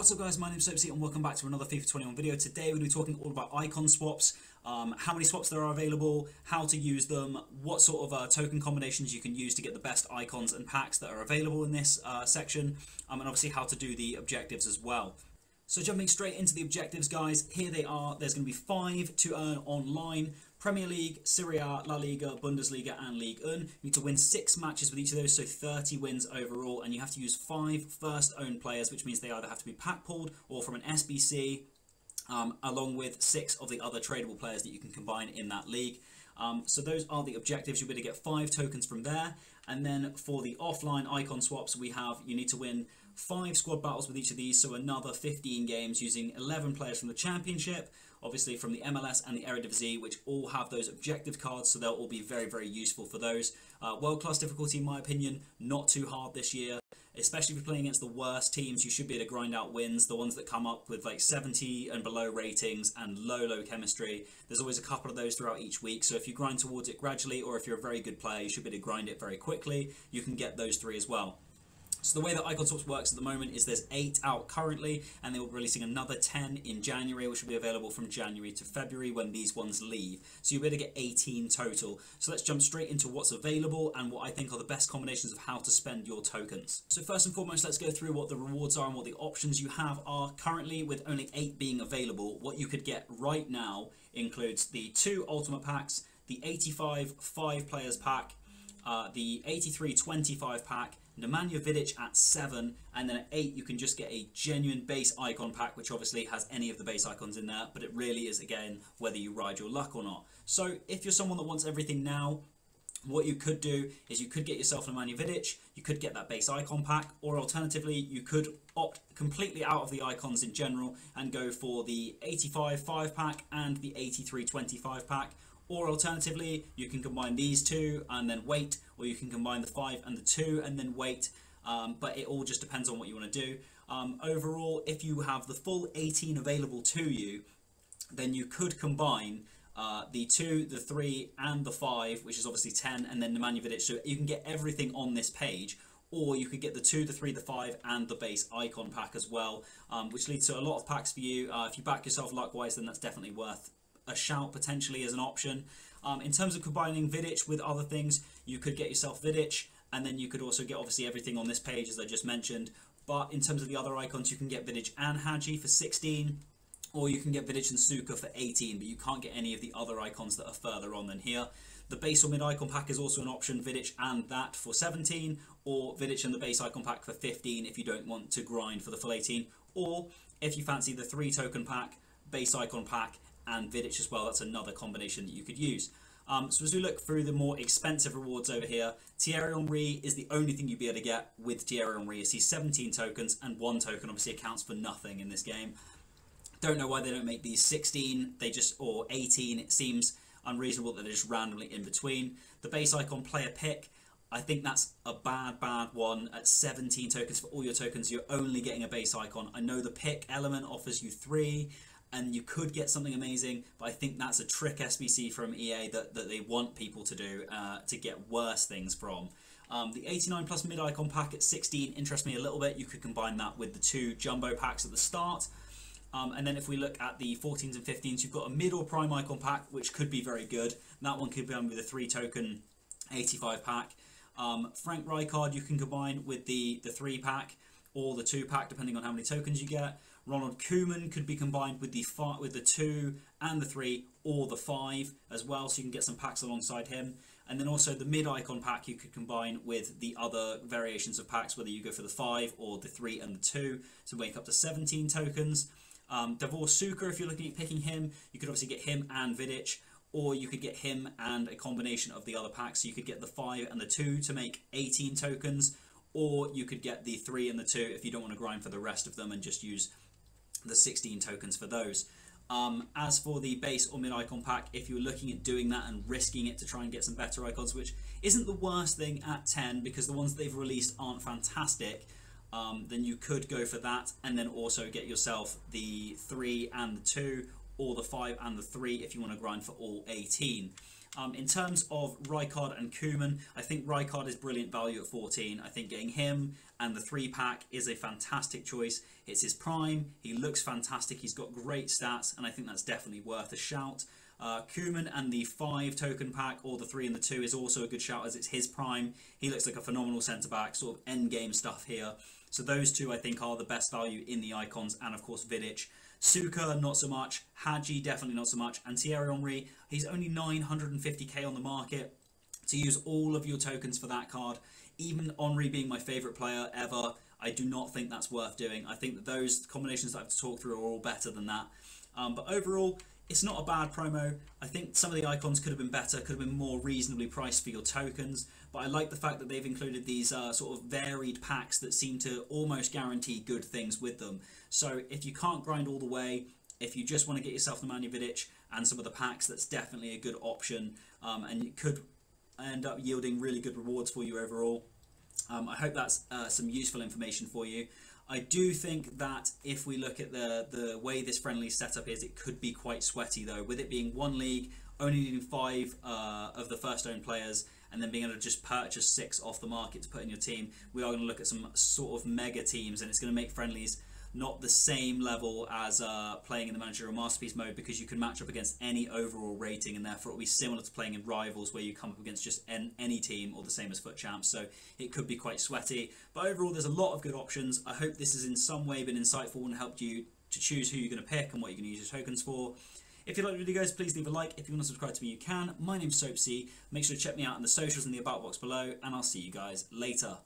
What's up guys, my name's SWAPS and welcome back to another FIFA 21 video. Today we're going to be talking all about icon swaps, how many swaps there are available, how to use them, what sort of token combinations you can use to get the best icons and packs that are available in this section, and obviously how to do the objectives as well. So jumping straight into the objectives guys, here they are. There's going to be 5 to earn online: Premier League, Serie A, La Liga, Bundesliga and Ligue 1. You need to win 6 matches with each of those, so 30 wins overall, and you have to use 5 first owned players, which means they either have to be pack pulled or from an SBC, along with 6 of the other tradable players that you can combine in that league. So those are the objectives. You'll be able to get 5 tokens from there. And then for the offline icon swaps, you need to win 5 squad battles with each of these, so another 15 games using 11 players from the Championship, obviously from the MLS and the Eredivisie, which all have those objective cards, so they'll all be very, very useful for those. World-class difficulty, in my opinion, not too hard this year, especially if you're playing against the worst teams. You should be able to grind out wins, the ones that come up with like 70 and below ratings and low chemistry. There's always a couple of those throughout each week, so if you grind towards it gradually, or if you're a very good player, you should be able to grind it very quickly. You can get those 3 as well. So the way that Icon Swaps works at the moment is there's 8 out currently, and they will be releasing another 10 in January, which will be available from January to February when these ones leave. So you'll be able to get 18 total. So let's jump straight into what's available and what I think are the best combinations of how to spend your tokens. So first and foremost, let's go through what the rewards are and what the options you have are. Currently, with only 8 being available, what you could get right now includes the 2 Ultimate Packs, the 85 5 Players Pack, the 83 25 pack, Nemanja Vidic at 7, and then at 8 you can just get a genuine base icon pack, which obviously has any of the base icons in there, but it really is, again, whether you ride your luck or not. So if you're someone that wants everything now, what you could do is you could get yourself Nemanja Vidic, you could get that base icon pack, or alternatively you could opt completely out of the icons in general and go for the 85 5 pack and the 83 25 pack. Or alternatively, you can combine these 2 and then wait, or you can combine the 5 and the 2 and then wait, but it all just depends on what you want to do. Overall, if you have the full 18 available to you, then you could combine the 2, the 3 and the 5, which is obviously 10, and then the Nemanja Vidic, so you can get everything on this page. Or you could get the 2, the 3, the 5 and the base icon pack as well, which leads to a lot of packs for you. If you back yourself luck-wise, then that's definitely worth a shout potentially as an option. In terms of combining Vidic with other things, you could get yourself Vidic, and then you could also get obviously everything on this page as I just mentioned. But in terms of the other icons, you can get Vidic and Hadji for 16, or you can get Vidic and Suka for 18, but you can't get any of the other icons that are further on than here. The base or mid icon pack is also an option, Vidic and that for 17, or Vidic and the base icon pack for 15 if you don't want to grind for the full 18, or if you fancy the 3 token pack, base icon pack and Vidic as well, that's another combination that you could use. So as we look through the more expensive rewards over here, Thierry Henry is the only thing you'd be able to get with Thierry Henry. Is he's 17 tokens, and 1 token obviously accounts for nothing in this game. Don't know why they don't make these 16, or 18. It seems unreasonable that they're just randomly in between. The base icon player pick, I think that's a bad one. At 17 tokens for all your tokens, you're only getting a base icon. I know the pick element offers you 3, and you could get something amazing, but I think that's a trick SBC from EA that they want people to do to get worse things from. The 89 plus mid icon pack at 16 interests me a little bit. You could combine that with the 2 jumbo packs at the start. And then if we look at the 14s and 15s, you've got a mid or prime icon pack, which could be very good. That one could be done with a 3 token 85 pack. Frank Rijkaard you can combine with the 3 pack or the 2 pack, depending on how many tokens you get. Ronald Koeman could be combined with the 2 and the 3 or the 5 as well, so you can get some packs alongside him. And then also the mid icon pack you could combine with the other variations of packs, whether you go for the 5 or the 3 and the 2, to make up to 17 tokens. Davor Suker, if you're looking at picking him, you could obviously get him and Vidic, or you could get him and a combination of the other packs. So you could get the 5 and the 2 to make 18 tokens, or you could get the 3 and the 2 if you don't want to grind for the rest of them and just use the 16 tokens for those. As for the base or mid icon pack, if you're looking at doing that and risking it to try and get some better icons, which isn't the worst thing at 10 because the ones they've released aren't fantastic, then you could go for that, and then also get yourself the 3 and the 2, or the 5 and the 3 if you want to grind for all 18. In terms of Rijkaard and Koeman, I think Rijkaard is brilliant value at 14. I think getting him and the 3-pack is a fantastic choice. It's his prime, he looks fantastic, he's got great stats, and I think that's definitely worth a shout. Koeman and the 5 token pack, or the 3 and the 2, is also a good shout as it's his prime. He looks like a phenomenal centre-back, sort of end game stuff here. So those two I think are the best value in the icons, and of course Vidic. Suka, not so much. Hadji, definitely not so much. And Thierry Henry, he's only 950k on the market. To use all of your tokens for that card, even Henry being my favourite player ever, I do not think that's worth doing. I think that those combinations that I've talked through are all better than that. But overall, it's not a bad promo. I think some of the icons could have been better, could have been more reasonably priced for your tokens. But I like the fact that they've included these sort of varied packs that seem to almost guarantee good things with them. So if you can't grind all the way, if you just want to get yourself the Nemanja Vidic and some of the packs, that's definitely a good option. And it could end up yielding really good rewards for you overall. I hope that's some useful information for you. I do think that if we look at the way this friendly setup is, it could be quite sweaty though. With it being one league, only needing 5 of the first owned players, and then being able to just purchase 6 off the market to put in your team, we are going to look at some sort of mega teams, and it's going to make friendlies not the same level as playing in the managerial masterpiece mode, because you can match up against any overall rating, and therefore it will be similar to playing in rivals where you come up against just any team, or the same as foot champs. So it could be quite sweaty, but overall there's a lot of good options. I hope this has in some way been insightful and helped you to choose who you're going to pick and what you're going to use your tokens for. If you like the video, guys, please leave a like. If you want to subscribe to me, you can. My name's SWAPS. Make sure to check me out on the socials in the about box below, and I'll see you guys later.